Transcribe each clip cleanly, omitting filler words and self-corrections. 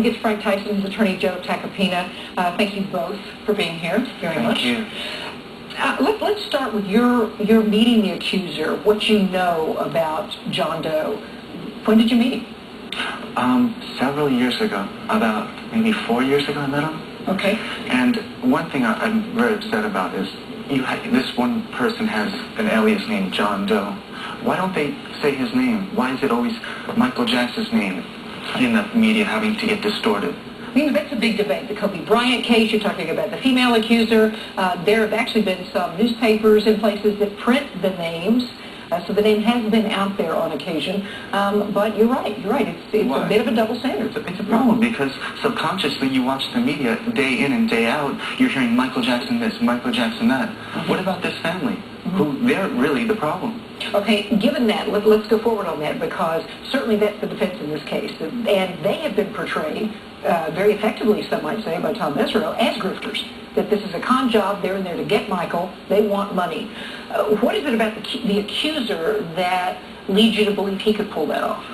It's Frank Tyson, his attorney Joe Tacopina. Thank you both for being here very much. Thank you. Let's start with your meeting the accuser, what you know about John Doe. When did you meet him? Several years ago, about maybe 4 years ago I met him. Okay. And one thing I'm very upset about is this one person has an alias named John Doe. Why don't they say his name? Why is it always Michael Jackson's name in the media having to get distorted? I mean, that's a big debate. The Kobe Bryant case, you're talking about the female accuser. There have actually been some newspapers in places that print the names. So the name has been out there on occasion. But you're right. It's a bit of a double standard. It's a problem because subconsciously you watch the media day in and day out. You're hearing Michael Jackson this, Michael Jackson that. What about this family? Who they're really the problem. Okay, given that, let's go forward on that, because certainly that's the defense in this case. And they have been portrayed very effectively, some might say, by Tom Mesereau, as grifters. That this is a con job, they're in there to get Michael, they want money. What is it about the accuser that leads you to believe he could pull that off?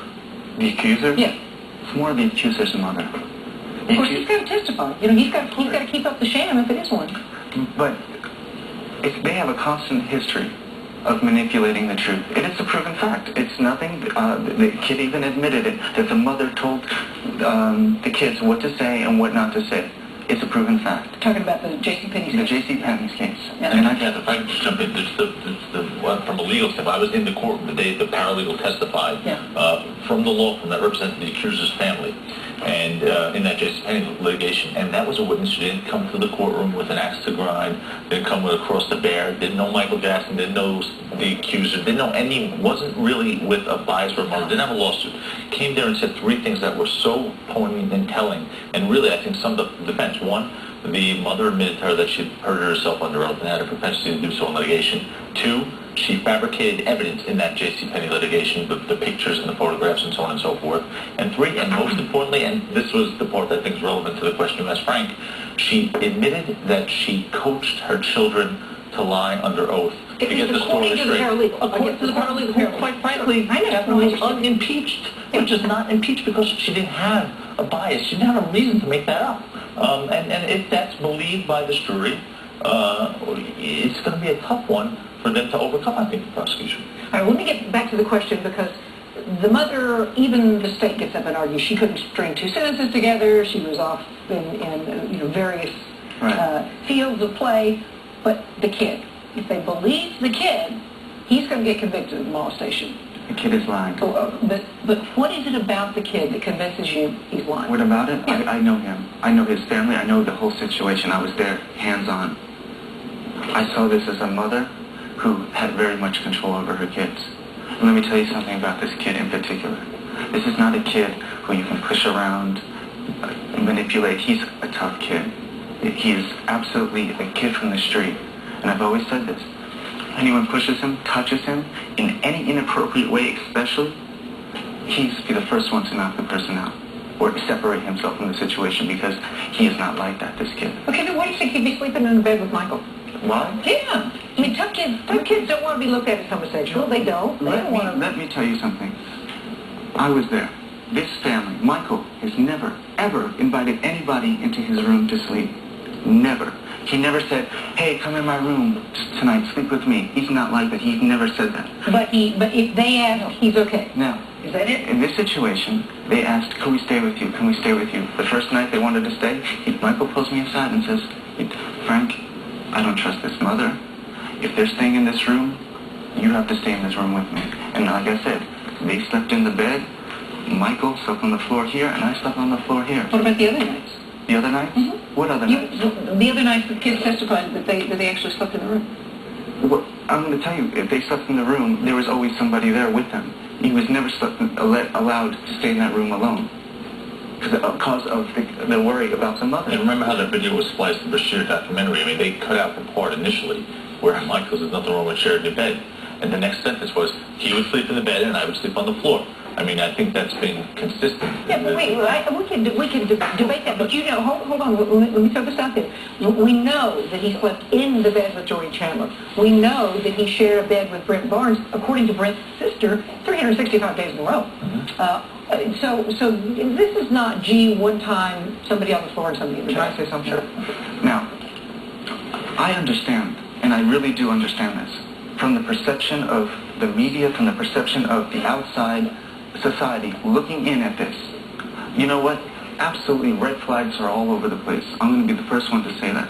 The accuser? Yeah. It's more the accuser's mother. Of course, he's got to testify. You know, he's got to keep up the sham if it is one. But they have a constant history of manipulating the truth. It is a proven fact. It's nothing. The kid even admitted it, that the mother told the kids what to say and what not to say. It's a proven fact. Talking about the J.C. Penney's case. The J.C. Penney's case. Yeah. And if I could just jump in, from a legal standpoint, I was in the courtroom the day the paralegal testified from the law firm that represented the accuser's family, and in that J.C. Penney litigation, and that was a witness who didn't come to the courtroom with an axe to grind, didn't come with a cross to bear, didn't know Michael Jackson, didn't know the accuser, didn't know any, wasn't really with a bias or a motive, didn't have a lawsuit. Came there and said three things that were so poignant and telling, and really I think summed up the defense. One, the mother admitted to her that she'd hurted herself under oath and had a propensity to do so in litigation. Two, she fabricated evidence in that J.C. Penney litigation, the pictures and the photographs and so on and so forth. And three, and most importantly, and this was the part that I think is relevant to the question you asked Frank, she admitted that she coached her children to lie under oath to get the story straight. According to the paralegal, quite frankly, was unimpeached, which is not impeached because she didn't have a bias. She didn't have a reason to make that up. And if that's believed by this jury, it's going to be a tough one for them to overcome, I think, the prosecution. All right, let me get back to the question, because the mother, even the state gets up and argues she couldn't string two sentences together. She was off in various fields of play. But the kid, if they believe the kid, he's going to get convicted of molestation. The kid is lying. But what is it about the kid that convinces you he's lying? What about it? Yeah. I know him. I know his family. I know the whole situation. I was there, hands-on. I saw this as a mother who had very much control over her kids. And let me tell you something about this kid in particular. This is not a kid who you can push around, manipulate. He's a tough kid. He is absolutely a kid from the street. And I've always said this. Anyone pushes him, touches him, in any inappropriate way especially, he's be the first one to knock the person out or to separate himself from the situation, because he is not like that, this kid. Okay, then why do you think he'd be sleeping in bed with Michael? Why? Yeah. I mean, tough kids don't want to be looked at as homosexual. They don't. Let me tell you something. I was there. This family, Michael, has never, ever invited anybody into his room to sleep. Never. He never said, hey, come in my room tonight, sleep with me. He's not like that. He's never said that. But if they ask, he's okay. Now, is that it? In this situation, they asked, can we stay with you? Can we stay with you? The first night they wanted to stay, Michael pulls me aside and says, Frank, I don't trust this mother. If they're staying in this room, you have to stay in this room with me. And like I said, they slept in the bed. Michael slept on the floor here, and I slept on the floor here. What about the other nights? The other nights? Mm-hmm. What other nights? The other nights the kids testified that they actually slept in the room. Well, I'm going to tell you, if they slept in the room, there was always somebody there with them. He was never allowed to stay in that room alone because of the worry about the mother. And remember how that video was spliced in the Bashir documentary? I mean, they cut out the part initially where Michael says, there's nothing wrong with sharing your bed. And the next sentence was, he would sleep in the bed and I would sleep on the floor. I mean, I think that's been consistent. Yeah, but wait, we can debate that, but you know, hold on, let me throw this out there. We know that he slept in the bed with Jory Chandler. We know that he shared a bed with Brent Barnes, according to Brent's sister, 365 days in a row. So this is not, gee, one time somebody on the floor and somebody in the Can I say something? Sure. Now, I understand, and I really do understand this, from the perception of the media, from the perception of the outside society looking in at this. You know what? Absolutely, red flags are all over the place. I'm going to be the first one to say that.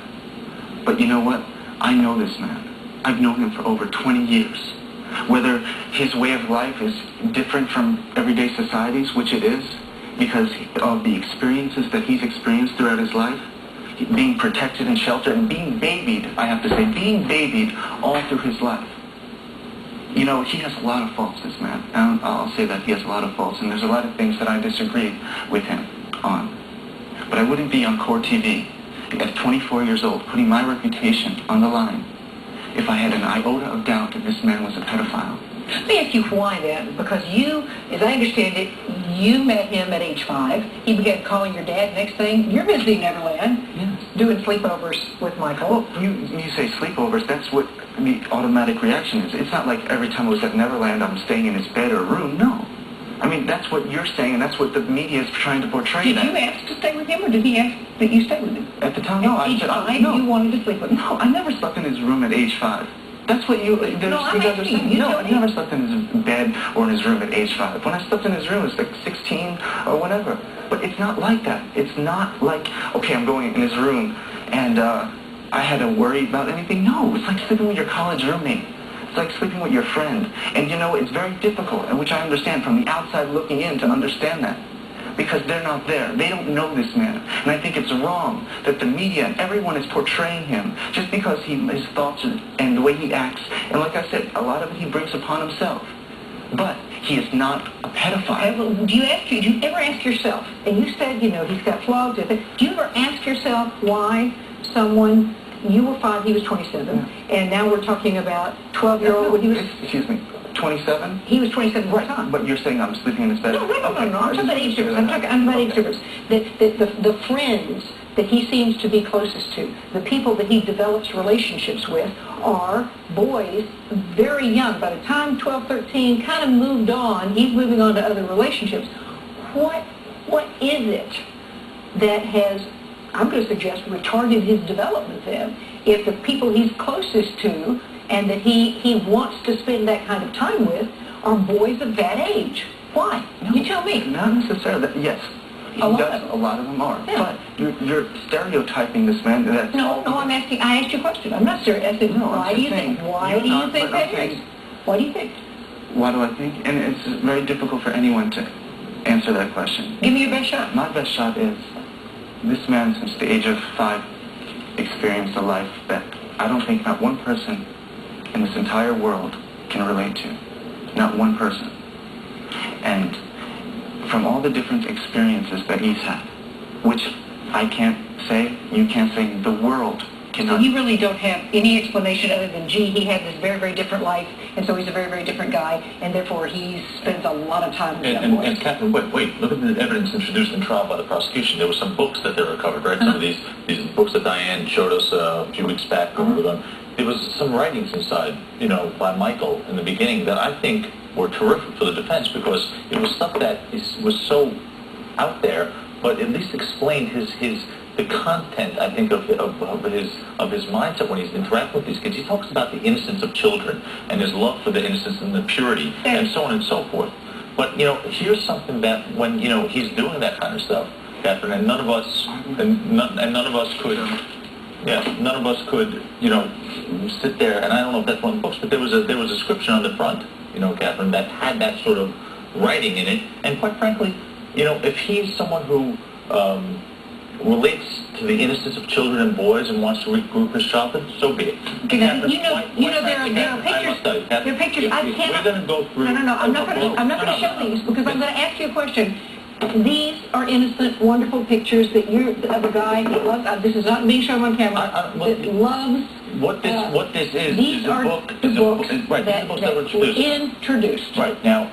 But you know what? I know this man. I've known him for over 20 years. Whether his way of life is different from everyday societies, which it is, because of the experiences that he's experienced throughout his life, being protected and sheltered, and being babied, I have to say, being babied all through his life. You know, he has a lot of faults, this man. And I'll say that he has a lot of faults, and there's a lot of things that I disagree with him on. But I wouldn't be on Core TV at 24 years old, putting my reputation on the line, if I had an iota of doubt that this man was a pedophile. Let me ask you why then, because you, as I understand it, you met him at age 5. He began calling your dad. Next thing, you're visiting Neverland, Yes. doing sleepovers with Michael. Well, you say sleepovers, that's what the automatic reaction is. It's not like every time I was at Neverland, I'm staying in his bed or room. No. I mean, that's what you're saying, and that's what the media is trying to portray. Did you ask to stay with him, or did he ask that you stay with him? At the time, no. At age 5, no. you wanted to sleep with him? No, I never slept in his room at age 5. That's what you... No, I'm asking you. No, I never slept in his bed or in his room at age 5. When I slept in his room, it was like 16 or whatever. But it's not like that. It's not like, okay, I'm going in his room and I had to worry about anything. No, it's like sleeping with your college roommate. It's like sleeping with your friend. And you know, it's very difficult, and which I understand from the outside looking in to understand that. Because they're not there. They don't know this man. And I think it's wrong that the media and everyone is portraying him just because his thoughts and the way he acts. And like I said, a lot of it he brings upon himself. But he is not a pedophile. Okay, well, do you ever ask yourself, and you said, you know, he's got flaws, do you ever ask yourself why someone, you were 5, he was 27, and now we're talking about 12-year-old when he was... Excuse me. 27? He was 27 at the time. But you're saying I'm sleeping in his bed? No. I'm talking about age difference. I'm talking about age difference. The friends that he seems to be closest to, the people that he develops relationships with, are boys very young. By the time 12, 13, kind of moved on, he's moving on to other relationships. What is it that has, I'm going to suggest, retarded his development then? If the people he's closest to and that he wants to spend that kind of time with are boys of that age. Why? No, you tell me. Not necessarily. Yes. A lot of them are. Yeah. But you're stereotyping this man. No, I asked you a question. I'm not serious. I said, why do you think that is? Why do you think? Why do I think? And it's very difficult for anyone to answer that question. Give me your best shot. My best shot is this man, since the age of 5, experienced a life that I don't think not one person in this entire world can relate to. Not one person. And from all the different experiences that he's had, which I can't say, you can't say, the world cannot... So you really don't have any explanation other than, gee, he had this very, very different life, and so he's a very, very different guy, and therefore he spends a lot of time with young boys. And Captain, wait, look at the evidence introduced in trial by the prosecution. There were some books that they recovered, right? Some of these books that Diane showed us a few weeks back. There was some writings inside, you know, by Michael in the beginning that I think were terrific for the defense, because it was stuff that was so out there, but at least explained the content, I think, of his mindset when he's interacting with these kids. He talks about the innocence of children and his love for the innocence and the purity and so on and so forth. But, you know, here's something that when, you know, he's doing that kind of stuff, Catherine, and none of us could, you know, sit there, and I don't know if that's one of the books, but there was a description on the front, you know, Catherine, that had that sort of writing in it. And quite frankly, you know, if he's someone who relates to the innocence of children and boys and wants to regroup his childhood, so be it. Okay, there are pictures. There are pictures. I cannot. We're going to go through. No. I'm not going to show these, because I'm going to ask you a question. These are innocent, wonderful pictures that of a guy that loves. This is not being shown on camera. That loves. What this is these a are book. the books that were introduced. Right now,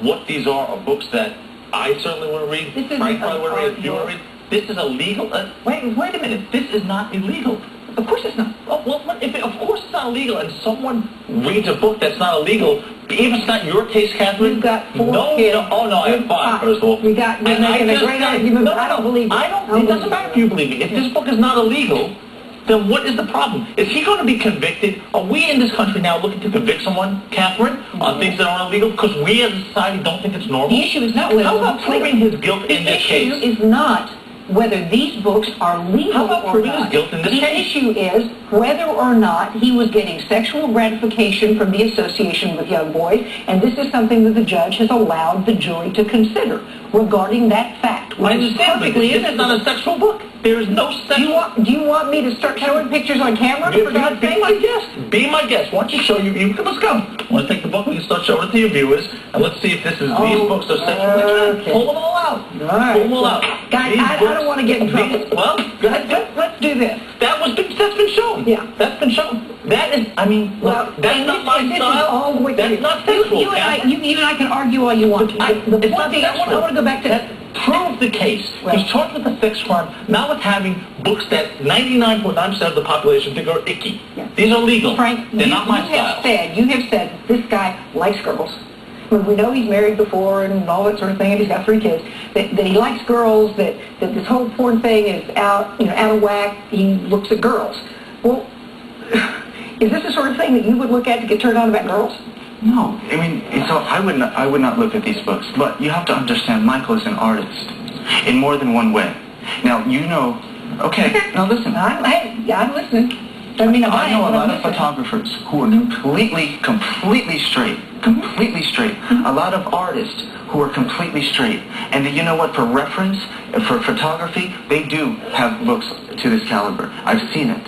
what these are books that I certainly want to read. This isn't Frank probably want to read. If you want to read. This is illegal. Wait a minute. This is not illegal. Of course it's not. Oh, well, of course it's not illegal, and someone reads a book that's not illegal, even if it's not your case, Catherine. You've got 4 kids. Oh, no, I have 5, first of all. You're making a great argument, but I don't believe it. It doesn't matter if you believe me. If this book is not illegal, then what is the problem? Is he going to be convicted? Are we in this country now looking to convict someone, Catherine, on things that aren't illegal because we as a society don't think it's normal? The issue is not whether How about proving his guilt in this case? The issue is not whether these books are legal How about or proving not. his guilt in this the case? issue is whether or not he was getting sexual gratification from the association with young boys, and this is something that the judge has allowed the jury to consider regarding that fact. I understand, but this is not a sexual book. There is no sexual... Do you want me to start showing pictures on camera? For God's Be sake? my guest. Be my guest. Why don't you show you... Let's go. Want to take the book? We can start showing it to your viewers, and let's see if these books are sexual. Okay. Pull them all out. All right. Pull them all out. Guys, I don't want to get in trouble. Well, go ahead. Let's do this. That's been shown. Yeah. That's been shown. That is, I mean, look, that's not my style. That's not sexual. You and I can argue all you want. The point being, I want to go back to that. Prove the case. Well, he's charged with a sex crime, not with having books that 99.9% of the population think are icky. Yeah. These are legal. Frank, they're not my style. You have said this guy likes girls. When we know he's married before and all that sort of thing, and he's got 3 kids, that he likes girls, that this whole porn thing is out of whack. He looks at girls. Well, is this the sort of thing that you would look at to get turned on about girls? No, I mean, so I would not look at these books, but you have to understand Michael is an artist in more than one way. Now, okay, now listen. I'm listening. I mean, I know a lot of photographers who are completely straight. A lot of artists who are completely straight. And you know what, for reference, for photography, they do have books to this caliber. I've seen it.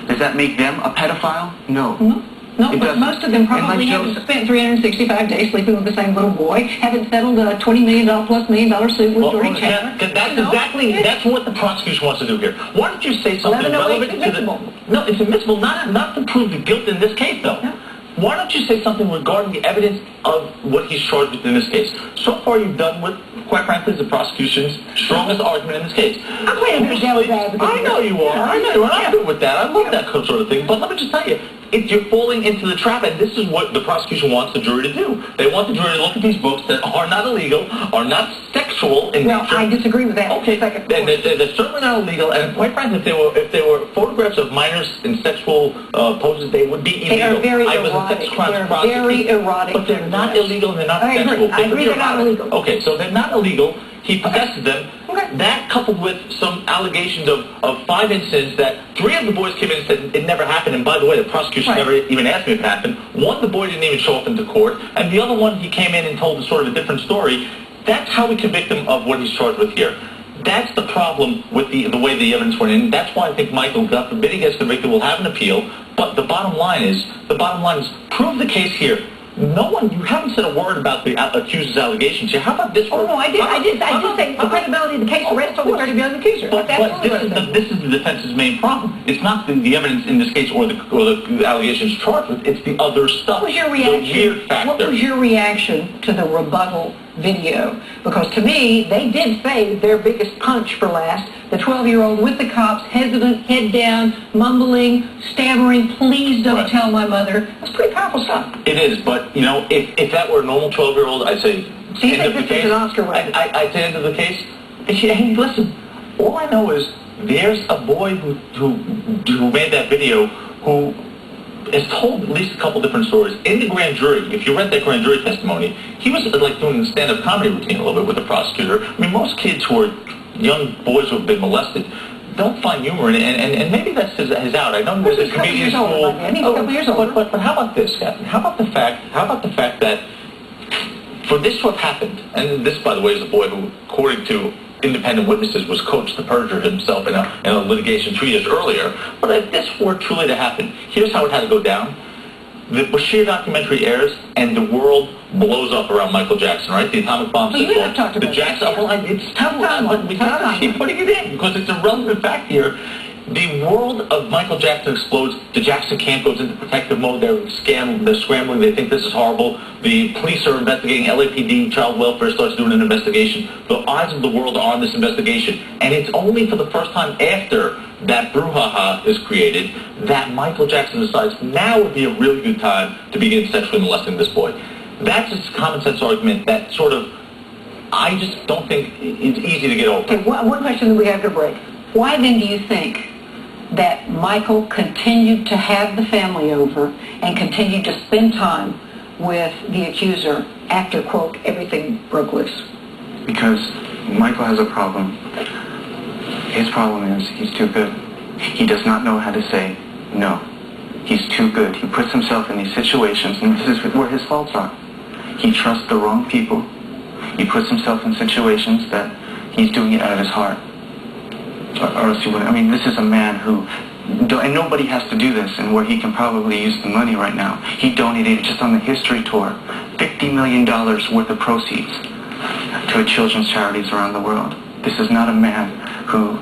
Does that make them a pedophile? No. No, but most of them probably haven't spent 365 days sleeping with the same little boy, haven't settled a $20 million suit with Dory Chandler. That's what the prosecution wants to do here. Why don't you say something relevant to the... No, it's admissible, not to prove the guilt in this case, though. No. Why don't you say something regarding the evidence of what he's charged with in this case? So far, you've done what, quite frankly, is the prosecution's strongest argument in this case. I'm playing a devil's advocate. I know you are. I'm good with that. I love that sort of thing. But let me just tell you, you're falling into the trap, and this is what the prosecution wants the jury to do. They want the jury to look at these books that are not illegal, are not sexual in nature. Well, I disagree with that. Okay, they're certainly not illegal, and quite frankly, if they were photographs of minors in sexual poses, they would be illegal. They are very I was erotic. a sex crimes They're prosecutor, very erotic. but they're not illegal and they're not sexual. I agree they're not illegal. Okay, so they're not illegal. He possesses them. Okay. That coupled with some allegations of 5 incidents that 3 of the boys came in and said it never happened. And by the way, the prosecution never even asked me if it happened. 1, the boy didn't even show up into court. And the other one, he came in and told sort of a different story. That's how we convict him of what he's charged with here. That's the problem with the way the evidence went in. That's why I think Michael, God forbid he gets convicted, will have an appeal. But the bottom line is prove the case here. No one, you haven't said a word about the accuser's allegations. How about this one? Oh, no, I did. I did say the credibility of the case rests on the credibility of the accuser. But this is the defense's main problem. It's not the evidence in this case or the allegations charged with. It's the other stuff. What was your reaction? The weird factor. What was your reaction to the rebuttal video? Because to me, they did save their biggest punch for last. The 12-year-old with the cops, hesitant, head down, mumbling, stammering, please don't tell my mother. That's pretty powerful stuff. It is, but, if that were a normal 12-year-old, I'd say, so you think this is an Oscar winner? I'd say end of the case. Hey, listen, all I know is there's a boy who made that video who has told at least a couple different stories. In the grand jury, if you read that grand jury testimony, he was like doing the stand-up comedy routine a little bit with the prosecutor. I mean, most kids who are young boys who have been molested don't find humor in it, and maybe that's his out. I know there's a comedian school. He's a couple years old. But how about this, Captain? How about the fact that for this to have happened, and this, by the way, is a boy who, according to independent witnesses, was coached to perjure himself in a litigation 2 years earlier. But if this were truly to happen, here's how it had to go down. The Bashir documentary airs, and the world blows up around Michael Jackson, right? The atomic bomb system. You have talked about the Jackson. Well, it's tough, but we got to keep putting it in because it's a relevant fact here. The world of Michael Jackson explodes. The Jackson camp goes into protective mode. They're scrambling. They think this is horrible. The police are investigating. LAPD, Child Welfare, starts doing an investigation. The eyes of the world are on this investigation. And it's only for the first time after that brouhaha is created that Michael Jackson decides now would be a really good time to begin sexually molesting this boy. That's a common sense argument that sort of, I just don't think it's easy to get over. Okay, one question that we have to break. Why then do you think that Michael continued to have the family over and continued to spend time with the accuser after, quote, everything broke loose? Because Michael has a problem. His problem is he's too good. He does not know how to say no. He's too good. He puts himself in these situations, and this is where his faults are. He trusts the wrong people. He puts himself in situations that he's doing it out of his heart. Or else he wouldn't. I mean, this is a man who, and nobody has to do this, and where he can probably use the money right now. He donated, just on the history tour, $50 million worth of proceeds to children's charities around the world. This is not a man who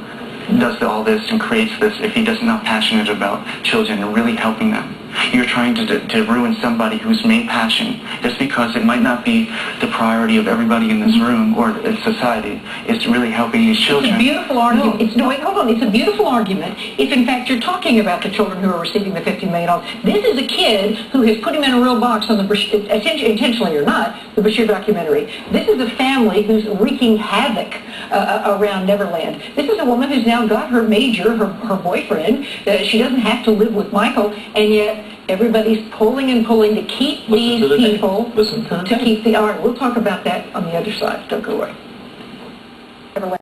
does all this and creates this if he does not passionate about children and really helping them. You're trying to ruin somebody whose main passion, just because it might not be the priority of everybody in this room or in society, is really helping these children. It's a beautiful argument. No, wait, hold on. It's a beautiful argument if, in fact, you're talking about the children who are receiving the $50 million. This is a kid who has put him in a real box on the Bashir, intentionally or not, the Bashir documentary. This is a family who's wreaking havoc around Neverland. This is a woman who's now got her major, her boyfriend. She doesn't have to live with Michael, and yet everybody's pulling and pulling to keep these people, to keep the art. We'll talk about that on the other side. Don't go away.